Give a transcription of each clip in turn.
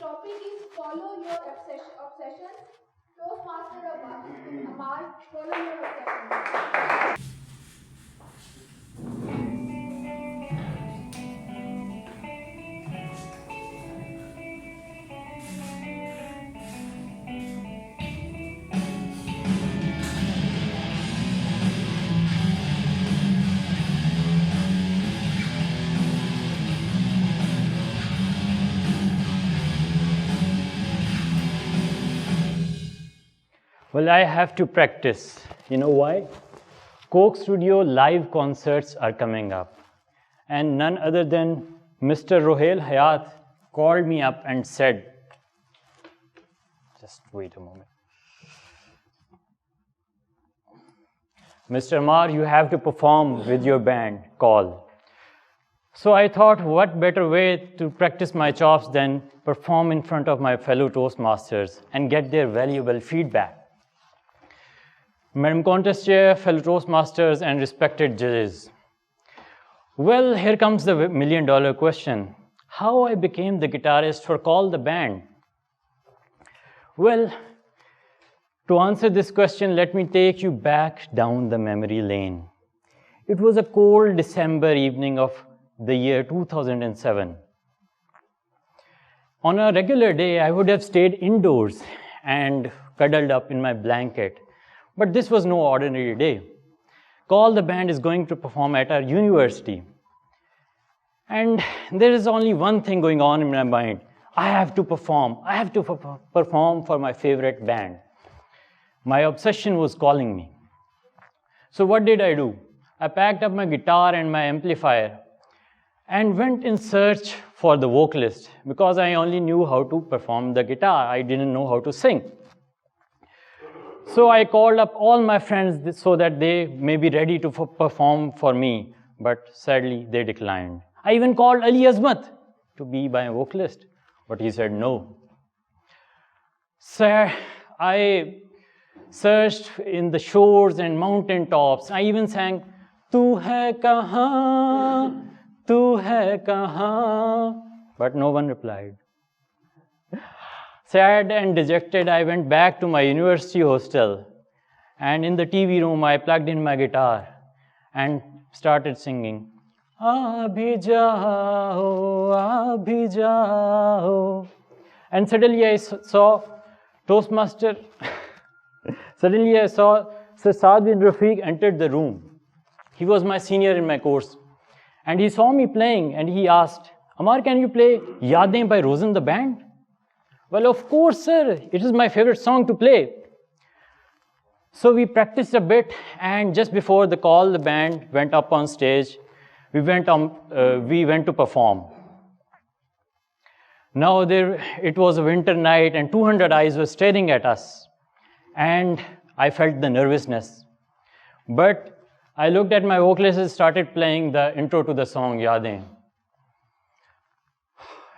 topic is follow your obsessions. Toastmasters Ahmad, follow your obsessions. Well, I have to practice. You know why? Coke Studio live concerts are coming up. And none other than Mr. Fazal-e-Haq called me up and said, just wait a moment. Mr. Amar, you have to perform with your band, call. So I thought, what better way to practice my chops than perform in front of my fellow Toastmasters and get their valuable feedback. Madam Contest Chair, fellow Toastmasters, and respected judges. Well, here comes the million-dollar question. How I became the guitarist for Call the Band? Well, to answer this question, let me take you back down the memory lane. It was a cold December evening of the year 2007. On a regular day, I would have stayed indoors and cuddled up in my blanket. But this was no ordinary day. Call the Band is going to perform at our university. And there is only one thing going on in my mind. I have to perform. I have to perform for my favorite band. My obsession was calling me. So what did I do? I packed up my guitar and my amplifier and went in search for the vocalist because I only knew how to perform the guitar. I didn't know how to sing. So I called up all my friends so that they may be ready to perform for me, but sadly they declined. I even called Ali Azmat to be my vocalist, but he said no. So I searched in the shores and mountain tops. I even sang, "Tu hai kahan, tu hai kahan," but no one replied. Sad and dejected, I went back to my university hostel, and in the TV room, I plugged in my guitar and started singing, "Abhi jao, abhi jao." And suddenly I saw Toastmaster, suddenly I saw Sir Saad bin Rafiq entered the room. He was my senior in my course, and he saw me playing, and he asked, "Amar, can you play Yaadein by Rosen the Band?" Well, of course, sir. It is my favorite song to play. So we practiced a bit, and just before the call, the band went up on stage. We went to perform. Now it was a winter night, and 200 eyes were staring at us, and I felt the nervousness. But I looked at my vocalist and started playing the intro to the song Yaadein.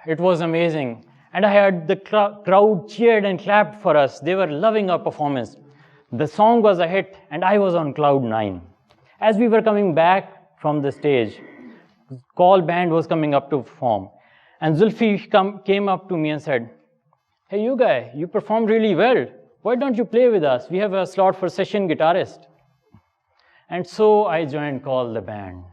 It was amazing. And I heard the crowd cheered and clapped for us. They were loving our performance. The song was a hit, and I was on cloud 9. As we were coming back from the stage, Call Band was coming up to perform. And Zulfi came up to me and said, "Hey, you guy, you performed really well. Why don't you play with us? We have a slot for session guitarist." And so I joined Call the Band.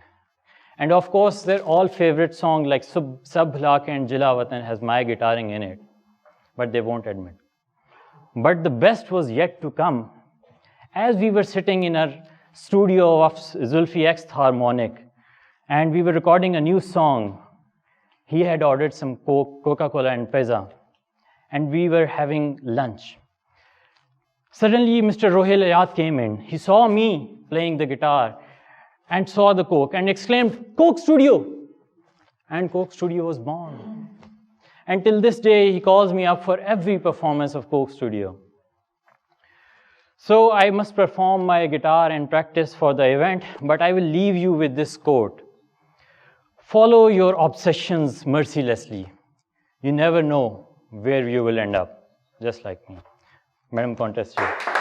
And of course, their all favorite song like Fazal-e-Haq and Jila Watan has my guitaring in it, but they won't admit. But the best was yet to come. As we were sitting in our studio of Zulfi X Harmonic, and we were recording a new song, he had ordered some Coca-Cola and pizza, and we were having lunch. Suddenly, Mr. Fazal-e-Haq came in. He saw me playing the guitar and saw the Coke and exclaimed, "Coke Studio!" And Coke Studio was born. And till this day, he calls me up for every performance of Coke Studio. So I must perform my guitar and practice for the event, but I will leave you with this quote. Follow your obsessions mercilessly. You never know where you will end up, just like me. Madam Contest Chair.